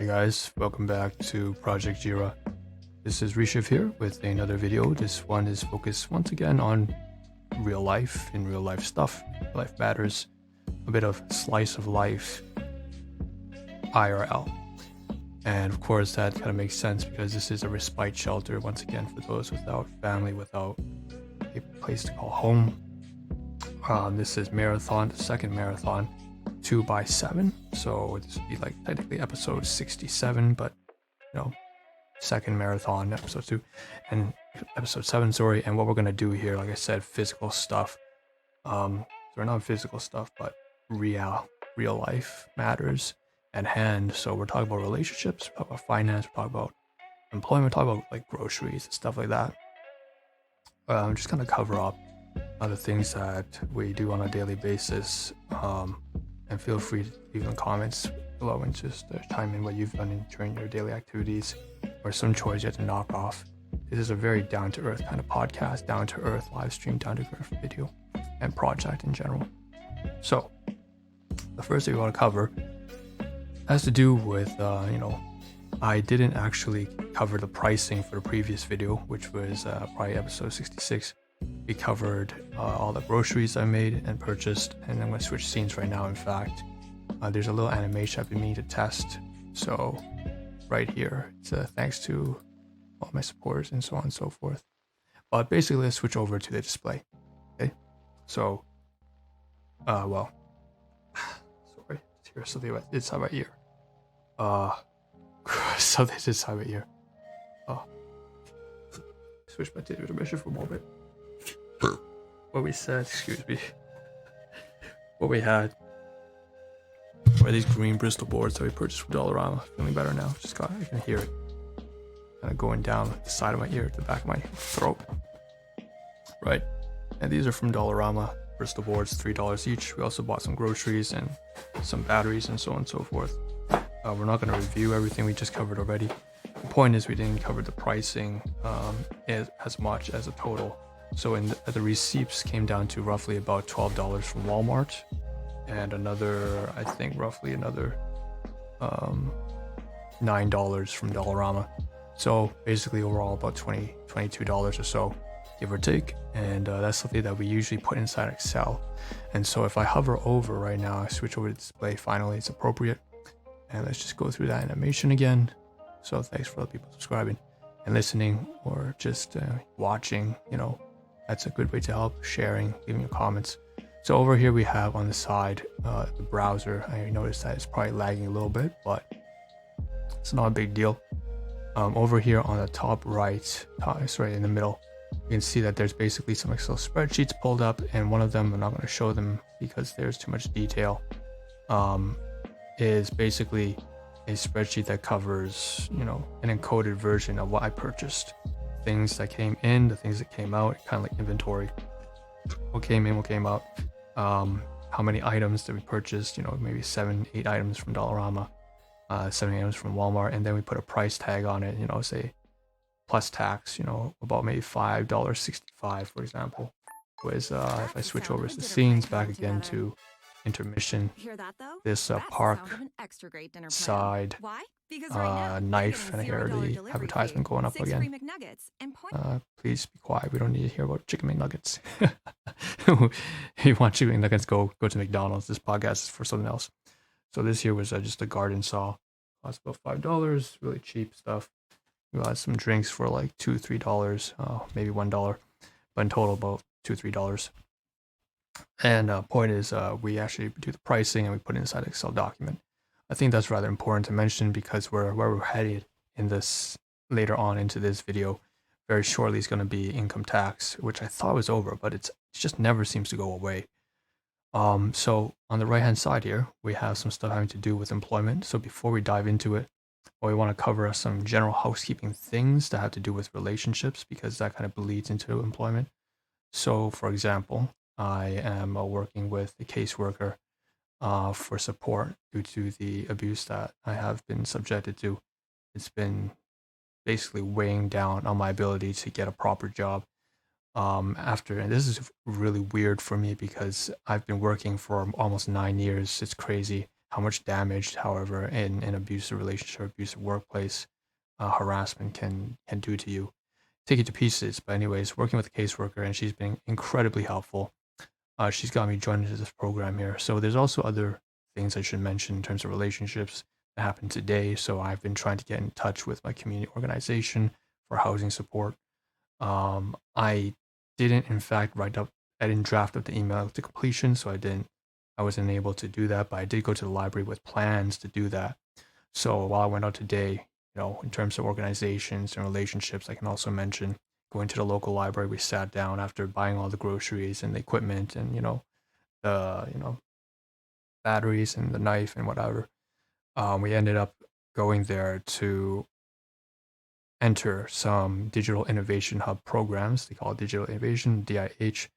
Hey guys, welcome back to Project Jira. This is Rishiv here with another video. This one is focused once again on real life and real life stuff, life matters, a bit of slice of life, IRL. And of course that kind of makes sense because this is a respite shelter once again for those without family, without a place to call home. This is marathon, the second marathon, 2x7, so this would be like technically episode 67, but second marathon, episode 2 and episode 7, sorry. And what we're gonna do here, like I said, physical stuff, so not physical stuff, but real life matters at hand. So we're talking about relationships, we're talking about finance, we're talking about employment, we're talking about like groceries and stuff like that. Just gonna cover up other things that we do on a daily basis, and feel free to leave in comments below and just chime in what you've done during your daily activities or some chores you have to knock off. This is a very down-to-earth kind of podcast, down-to-earth live stream, down-to-earth video and project in general. So the first thing we want to cover has to do with I didn't actually cover the pricing for the previous video, which was probably episode 66. We covered all the groceries I made and purchased, and I'm going to switch scenes right now. In fact, there's a little animation I've been meaning to test. So right here, it's thanks to all my supporters and so on and so forth. But basically, let's switch over to the display. Okay, so sorry, here's something about this time of year. So this is time of year. Switch my intermission for a moment. What we said, what we had were these green Bristol boards that we purchased from Dollarama. Feeling better now. I can hear it kind of going down the side of my ear to the back of my throat. Right, and these are from Dollarama. Bristol boards, $3 each. We also bought some groceries and some batteries and so on and so forth. We're not going to review everything we just covered already. The point is we didn't cover the pricing as much as a total. So the receipts came down to roughly about $12 from Walmart, and another, I think roughly another $9 from Dollarama. So basically overall about $22 or so, give or take. And that's something that we usually put inside Excel. And so if I hover over right now, I switch over to display, finally it's appropriate. And let's just go through that animation again. So thanks for the people subscribing and listening, or just watching, that's a good way to help, sharing, leaving your comments. So over here we have on the side the browser. I noticed that it's probably lagging a little bit, but it's not a big deal. Over here on the top right, in the middle, you can see that there's basically some Excel spreadsheets pulled up, and one of them, I'm not going to show them because there's too much detail, is basically a spreadsheet that covers, an encoded version of what I purchased. Things that came in, the things that came out, kind of like inventory. What came in, what came out, how many items that we purchased, maybe 7-8 items from Dollarama, 7 items from Walmart, and then we put a price tag on it, say plus tax, about maybe $5.65, for example. Was if I switch over to scenes, back again to intermission, this park side knife, and I hear the advertisement going up again. Please be quiet, we don't need to hear about chicken McNuggets. If you want chicken McNuggets, go to McDonald's. This podcast is for something else. So this here was just a garden saw, cost about $5, really cheap stuff. We got some drinks for like $2-3, maybe $1, but in total about $2-3. And point is, we actually do the pricing and we put it inside an Excel document. I think that's rather important to mention because where we're headed in this later on into this video very shortly is going to be income tax, which I thought was over, but it just never seems to go away. So on the right hand side here, we have some stuff having to do with employment. So before we dive into it, we want to cover some general housekeeping things that have to do with relationships, because that kind of bleeds into employment. So for example, I am working with a caseworker for support due to the abuse that I have been subjected to. It's been basically weighing down on my ability to get a proper job. And this is really weird for me because I've been working for almost 9 years. It's crazy how much damage, however, in an abusive relationship, abusive workplace, harassment can do to you, take you to pieces. But anyways, working with a caseworker, and she's been incredibly helpful. She's got me joined into this program here. So there's also other things I should mention in terms of relationships that happened today. So I've been trying to get in touch with my community organization for housing support. I didn't, in fact, I didn't draft up the email to completion, so I wasn't able to do that, but I did go to the library with plans to do that. So while I went out today, in terms of organizations and relationships, I can also mention going to the local library. We sat down after buying all the groceries and the equipment and, the, batteries and the knife and whatever. We ended up going there to enter some digital innovation hub programs. They call it digital innovation, DIH.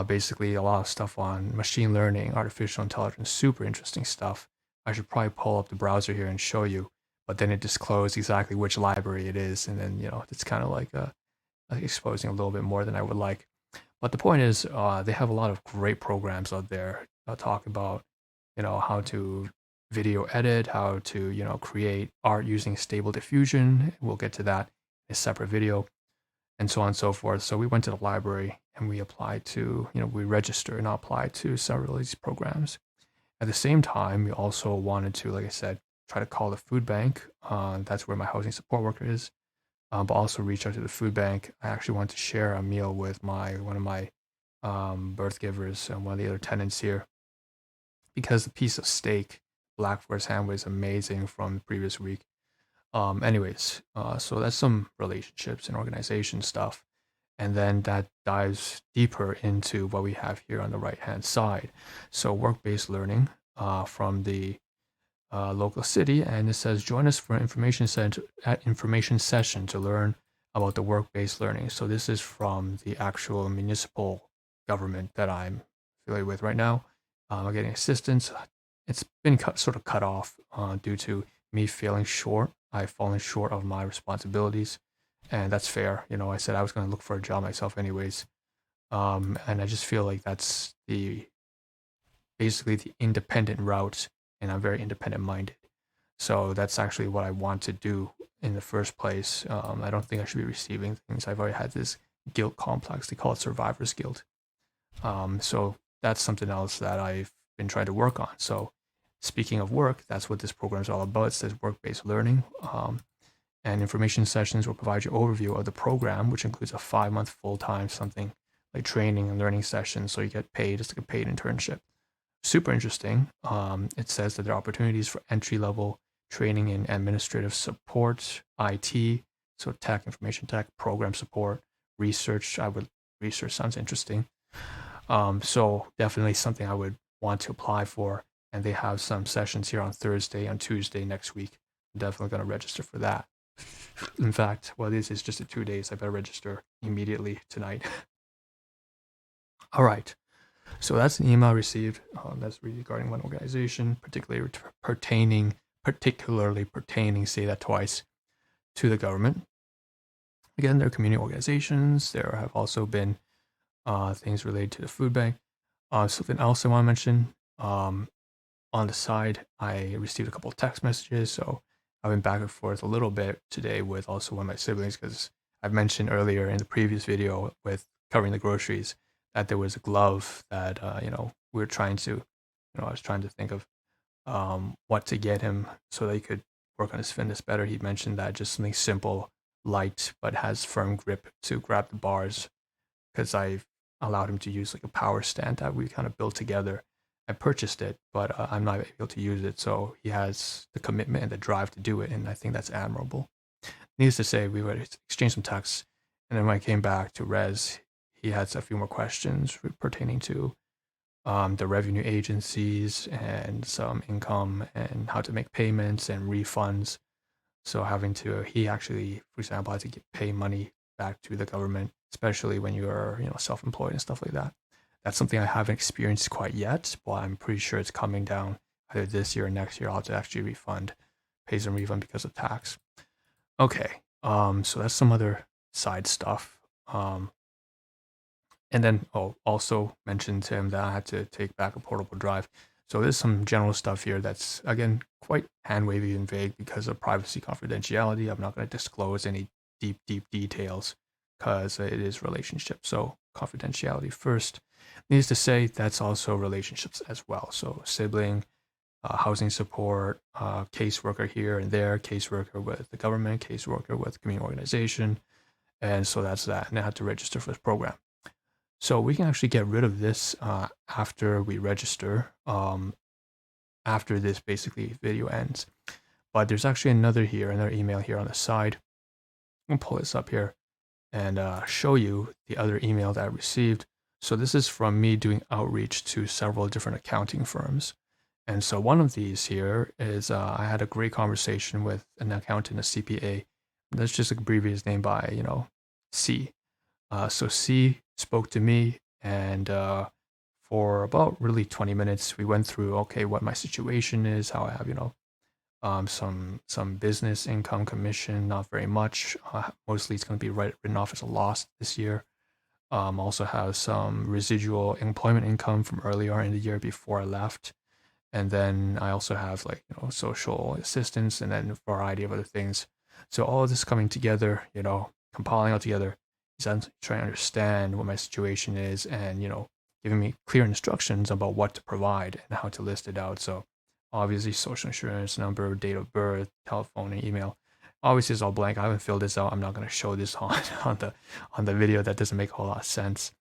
Basically, a lot of stuff on machine learning, artificial intelligence, super interesting stuff. I should probably pull up the browser here and show you, but then it disclosed exactly which library it is, and then it's kind of like exposing a little bit more than I would like. But the point is, they have a lot of great programs out there. They'll talk about how to video edit, how to create art using stable diffusion. We'll get to that in a separate video, and so on and so forth. So we went to the library and we applied to, we registered and applied to several of these programs. At the same time, we also wanted to, like I said, try to call the food bank. That's where my housing support worker is, but also reach out to the food bank. I actually wanted to share a meal with one of my birth givers and one of the other tenants here, because the piece of steak, Black Forest ham, was amazing from the previous week. Anyways, so that's some relationships and organization stuff. And then that dives deeper into what we have here on the right-hand side. So work-based learning from the local city, and it says, join us for information session to learn about the work-based learning. So this is from the actual municipal government that I'm affiliated with right now. I'm getting assistance. It's been sort of cut off due to me feeling short. I've fallen short of my responsibilities, and that's fair. I said I was going to look for a job myself anyways, and I just feel like that's basically the independent route, and I'm very independent minded. So that's actually what I want to do in the first place. I don't think I should be receiving things. I've already had this guilt complex. They call it survivor's guilt. So that's something else that I've been trying to work on. So speaking of work, that's what this program is all about. It says work-based learning. And information sessions will provide you an overview of the program, which includes a 5-month full-time something like training and learning sessions. So you get paid. It's like a paid internship. Super interesting. It says that there are opportunities for entry-level training in administrative support, IT, so tech, information tech, program support, research. Research sounds interesting. So definitely something I would want to apply for. And they have some sessions here on Thursday and Tuesday next week. I'm definitely going to register for that. In fact, this is just 2 days. I better register immediately tonight. All right. So that's an email received. That's regarding one organization, particularly pertaining, say that twice, to the government. Again, there are community organizations. There have also been things related to the food bank. Something else I want to mention. On the side, I received a couple of text messages. So I went back and forth a little bit today with also one of my siblings, because I've mentioned earlier in the previous video with covering the groceries that there was a glove that we were trying to, I was trying to think of what to get him so that he could work on his fitness better. He mentioned that just something simple, light, but has firm grip to grab the bars, because I've allowed him to use like a power stand that we kind of built together. I purchased it, but I'm not able to use it. So he has the commitment and the drive to do it, and I think that's admirable. Needless to say, we would exchange some texts, and then when I came back to Rez, he had a few more questions pertaining to the revenue agencies and some income and how to make payments and refunds. So he actually, for example, had to pay money back to the government, especially when you're self-employed and stuff like that. That's something I haven't experienced quite yet, but I'm pretty sure it's coming down either this year or next year. I'll have to actually pay some refund because of tax. Okay, so that's some other side stuff. And then also mentioned to him that I had to take back a portable drive. So there's some general stuff here that's, again, quite hand-wavy and vague because of privacy confidentiality. I'm not going to disclose any deep details because it is relationships. So confidentiality first. Needs to say that's also relationships as well. So sibling, housing support, caseworker here and there, caseworker with the government, caseworker with community organization. And so that's that. And I had to register for this program. So we can actually get rid of this after we register, after this basically video ends. But there's actually another email here on the side. I'm gonna pull this up here and show you the other email that I received. So this is from me doing outreach to several different accounting firms. And so one of these here is I had a great conversation with an accountant, a CPA. That's just a previous name by, C. So C spoke to me, and for about really 20 minutes, we went through, okay, what my situation is, how I have, some business income commission, not very much. Mostly it's going to be written off as a loss this year. Also have some residual employment income from earlier in the year before I left. And then I also have social assistance and then a variety of other things. So all of this coming together, compiling all together, is I'm trying to understand what my situation is and, giving me clear instructions about what to provide and how to list it out. So obviously social insurance number, date of birth, telephone, and email. Obviously it's all blank. I haven't filled this out. I'm not going to show this on the video. That doesn't make a whole lot of sense.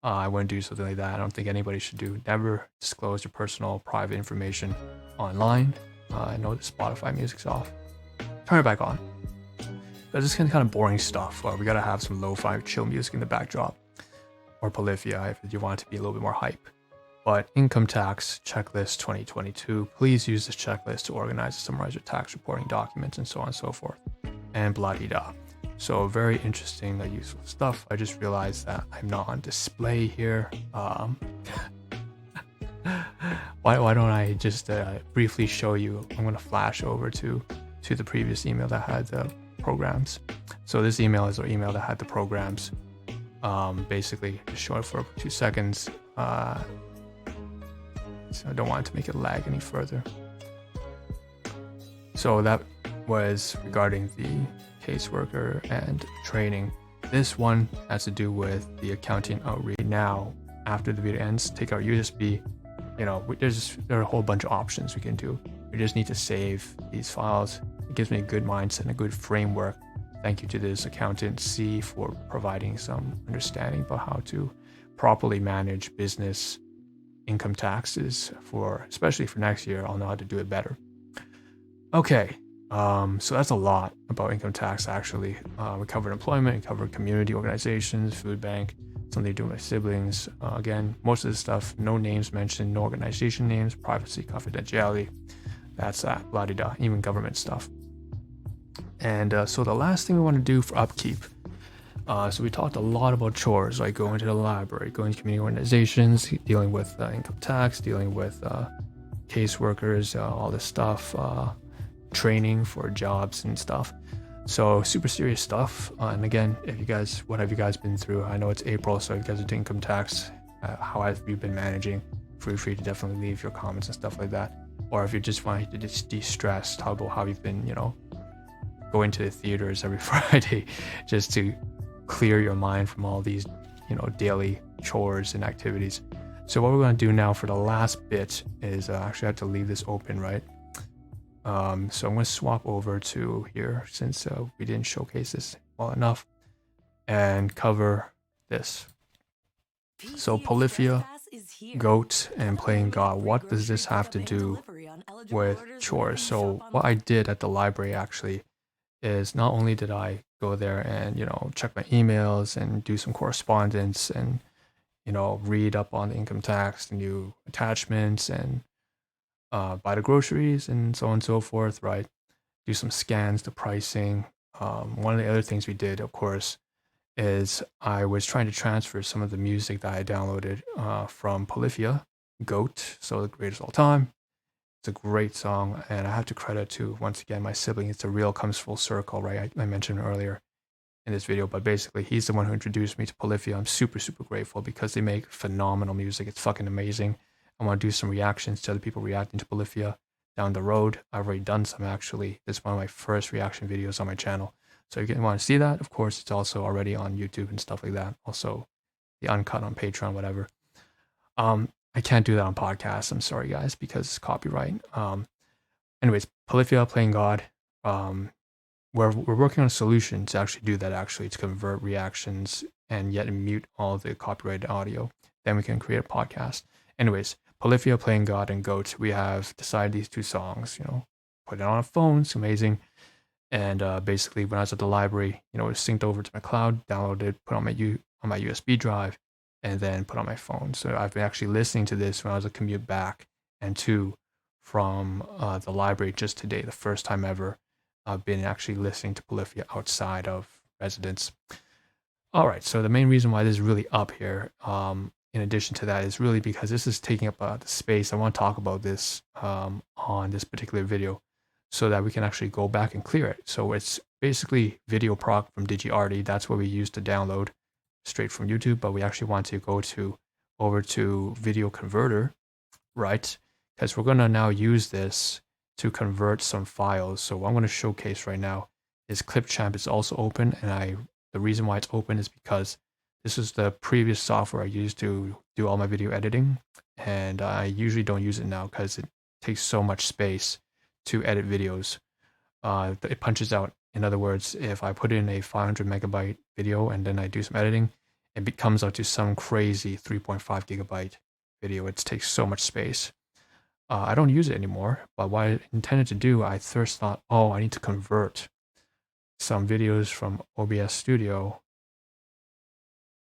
I wouldn't do something like that. I don't think anybody should do. Never disclose your personal private information online. I know the Spotify music's off. Turn it back on. But this kind of boring stuff. We gotta have some lo-fi chill music in the backdrop, or Polyphia if you want it to be a little bit more hype. But income tax checklist 2022. Please use this checklist to organize and summarize your tax reporting documents and so on and so forth. And blah-de-da. So very interesting, useful stuff. I just realized that I'm not on display here. Why don't I just briefly show you? I'm going to flash over to the previous email that had the programs. So this email is our email that had the programs. Basically, just show it for 2 seconds. So I don't want to make it lag any further. So that was regarding the caseworker and training. This one has to do with the accounting outreach. Now, after the video ends, take out USB. There are a whole bunch of options we can do. We just need to save these files. It gives me a good mindset and a good framework. Thank you to this accountant C for providing some understanding about how to properly manage business income taxes especially for next year. I'll know how to do it better. Okay. So that's a lot about income tax, actually. We covered employment, we covered community organizations, food bank, something to do with my siblings. Again, most of this stuff, no names mentioned, no organization names, privacy, confidentiality. That's that, blah-de-da, even government stuff. And so the last thing we want to do for upkeep. So we talked a lot about chores, like going to the library, going to community organizations, dealing with income tax, dealing with caseworkers, all this stuff, training for jobs and stuff. So super serious stuff. And again, what have you guys been through? I know it's April, so if you guys are doing income tax, how have you been managing? Feel free to definitely leave your comments and stuff like that. Or if you're just wanting to de-stress, talk about how you've been, going to the theaters every Friday just to clear your mind from all these, daily chores and activities. So what we're going to do now for the last bit is actually I have to leave this open, right? So I'm going to swap over to here since we didn't showcase this well enough and cover this. So Polyphia, goat, and playing God. What does this have to do with chores? So what I did at the library actually is not only did I go there and, check my emails and do some correspondence and, read up on the income tax, the new attachments, and buy the groceries and so on and so forth, right? Do some scans, the pricing. One of the other things we did, of course, is I was trying to transfer some of the music that I downloaded from Polyphia, Goat, so the greatest of all time. It's a great song, and I have to credit to, once again, my sibling. It's a real comes full circle, right? I mentioned earlier in this video, but basically he's the one who introduced me to Polyphia. I'm super, super grateful because they make phenomenal music. It's fucking amazing. I want to do some reactions to other people reacting to Polyphia down the road. I've already done some actually. This is one of my first reaction videos on my channel. So if you want to see that, of course, it's also already on YouTube and stuff like that. Also, the uncut on Patreon, whatever. I can't do that on podcasts. I'm sorry, guys, because it's copyright. Anyways, Polyphia playing God. We're working on a solution to actually do that. Actually, to convert reactions and yet mute all the copyrighted audio. Then we can create a podcast. Anyways, Polyphia playing God and Goat. We have decided these two songs. Put it on a phone. It's amazing. And basically, when I was at the library, it was synced over to my cloud, downloaded, put on my USB drive, and then put on my phone. So I've been actually listening to this when I was a commute back and to from the library just today, the first time ever I've been actually listening to Polyphia outside of residence. All right, so the main reason why this is really up here, in addition to that, is really because this is taking up the space. I want to talk about this on this particular video so that we can actually go back and clear it. So it's basically video proc from DigiArty. That's what we use to download straight from YouTube, but we actually want to go over to Video Converter, right? Because we're going to now use this to convert some files. So what I'm going to showcase right now is Clipchamp is also open, and the reason why it's open is because this is the previous software I used to do all my video editing, and I usually don't use it now because it takes so much space to edit videos. It punches out. In other words, if I put in a 500 megabyte video and then I do some editing, it comes out to some crazy 3.5 gigabyte video. It takes so much space. I don't use it anymore, but what I intended to do, I first thought, I need to convert some videos from OBS Studio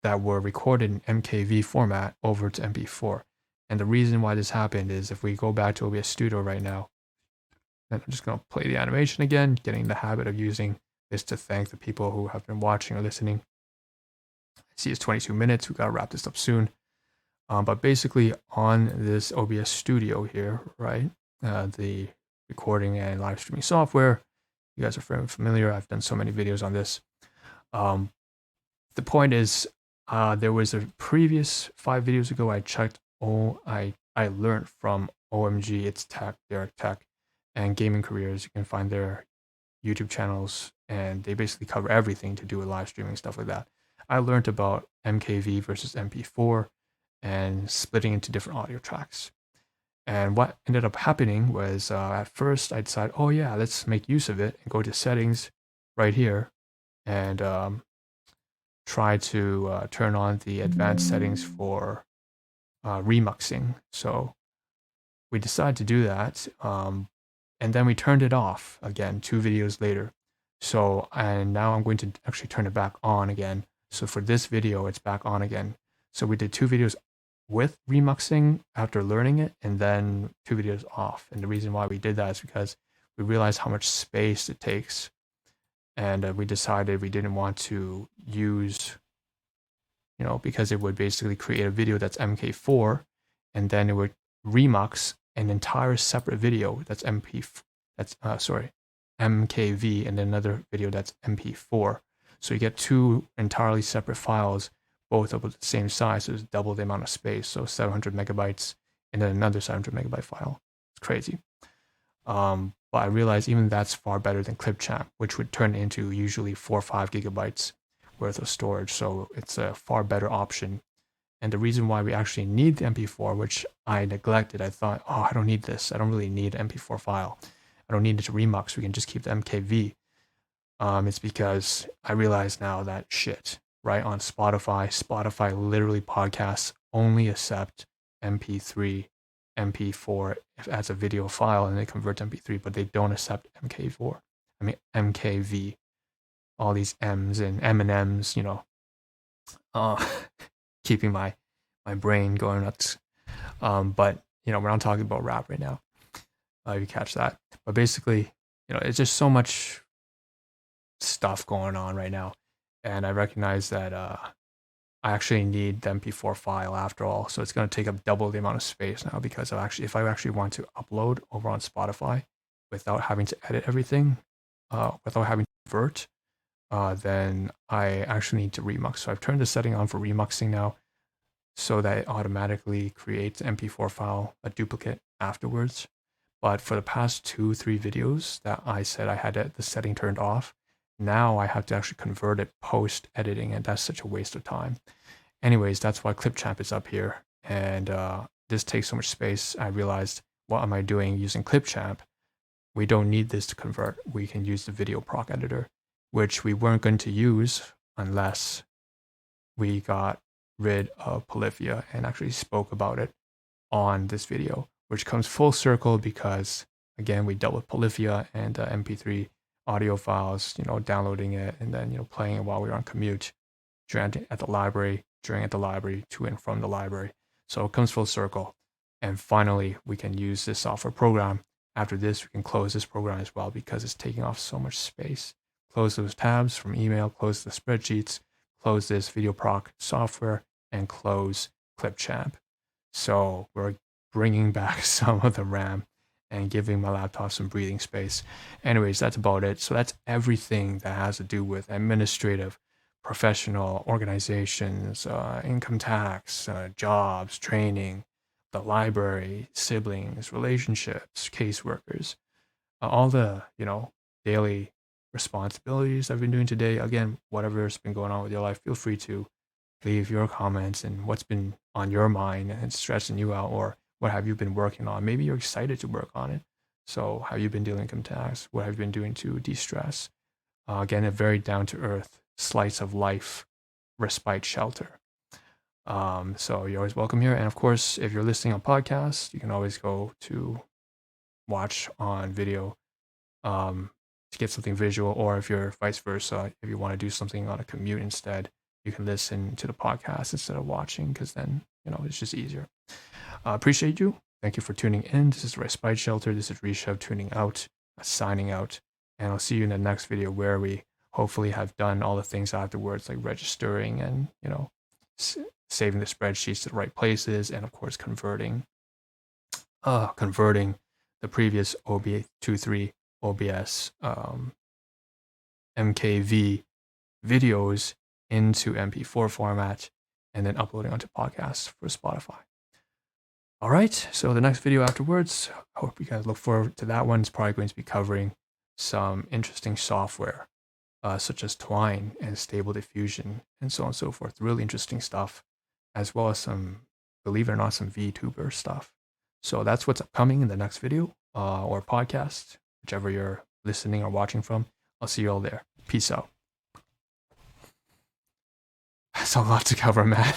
that were recorded in MKV format over to MP4. And the reason why this happened is if we go back to OBS Studio right now, and I'm just going to play the animation again, getting the habit of using this to thank the people who have been watching or listening. I see it's 22 minutes. We've got to wrap this up soon. But basically on this OBS Studio here, right, the recording and live streaming software, you guys are very familiar. I've done so many videos on this. The point is, there was a previous 5 videos ago I checked. I learned from OMG, It's Tech, Derek Tech, and Gaming Careers. You can find their YouTube channels, and they basically cover everything to do with live streaming, stuff like that. I learned about MKV versus MP4 and splitting into different audio tracks. And what ended up happening was at first I decided, let's make use of it and go to settings right here and try to turn on the advanced settings for remuxing. So we decided to do that. And then we turned it off again 2 videos later. So, and now I'm going to actually turn it back on again. So for this video, it's back on again. So we did 2 videos with remuxing after learning it, and then 2 videos off. And the reason why we did that is because we realized how much space it takes. And we decided we didn't want to use, because it would basically create a video that's MK4, and then it would remux an entire separate video that's MKV, and then another video that's MP4. So you get 2 entirely separate files, both of the same size, so it's double the amount of space. So 700 megabytes and then another 700 megabyte file. It's crazy. But I realized even that's far better than Clipchamp, which would turn into usually 4 or 5 gigabytes worth of storage. So it's a far better option. And the reason why we actually need the MP4, which I neglected, I thought, I don't need this. I don't really need an MP4 file. I don't need it to remux. We can just keep the MKV. It's because I realize now that right, on Spotify literally podcasts only accept MP3, MP4 as a video file, and they convert to MP3, but they don't accept MKV. All these M's and M&M's, keeping my brain going nuts. But we're not talking about rap right now. You catch that. But basically, it's just so much stuff going on right now, and I recognize that I actually need the MP4 file after all. So it's going to take up double the amount of space now, because if I actually want to upload over on Spotify without having to edit everything, without having to convert, then I actually need to remux. So I've turned the setting on for remuxing now. so that it automatically creates an MP4 file, a duplicate afterwards. But for the past 2-3 videos that I said I had the setting turned off, now I have to actually convert it post editing, and that's such a waste of time. Anyways, that's why Clipchamp is up here, and this takes so much space. I realized, what am I doing using Clipchamp? We don't need this to convert. We can use the video proc editor, which we weren't going to use unless we got rid of Polyphia and actually spoke about it on this video, which comes full circle because, again, we dealt with Polyphia and MP3 audio files, downloading it and then, playing it while we were on commute, during at the library, to and from the library. So it comes full circle. And finally, we can use this software program. After this, we can close this program as well because it's taking off so much space. Close those tabs from email, close the spreadsheets, close this video proc software, and close Clipchamp. So we're bringing back some of the RAM and giving my laptop some breathing space. Anyways, that's about it. So that's everything that has to do with administrative, professional, organizations, income tax, jobs, training, the library, siblings, relationships, caseworkers, all the, daily responsibilities I've been doing today. Again, whatever's been going on with your life, feel free to leave your comments and what's been on your mind and stressing you out, or what have you been working on. Maybe you're excited to work on it. So how have you been dealing with income tax? What have you been doing to de-stress? Again, a very down-to-earth slice of life respite shelter. So you're always welcome here. And of course, if you're listening on podcasts, you can always go to watch on video to get something visual, or if you're vice versa, if you want to do something on a commute instead, you can listen to the podcast instead of watching, because then, it's just easier. Appreciate you. Thank you for tuning in. This is Respite Shelter. This is Rishabh tuning out, signing out. And I'll see you in the next video where we hopefully have done all the things afterwards, like registering and, saving the spreadsheets to the right places, and of course converting the previous OB23 OBS MKV videos into MP4 format, and then uploading onto podcasts for Spotify. All right, so the next video afterwards, I hope you guys look forward to that one. It's probably going to be covering some interesting software, such as Twine and Stable Diffusion and so on and so forth. Really interesting stuff, as well as some, believe it or not, some VTuber stuff. So that's what's upcoming in the next video or podcast, whichever you're listening or watching from. I'll see you all there. Peace out. That's a lot to cover, man.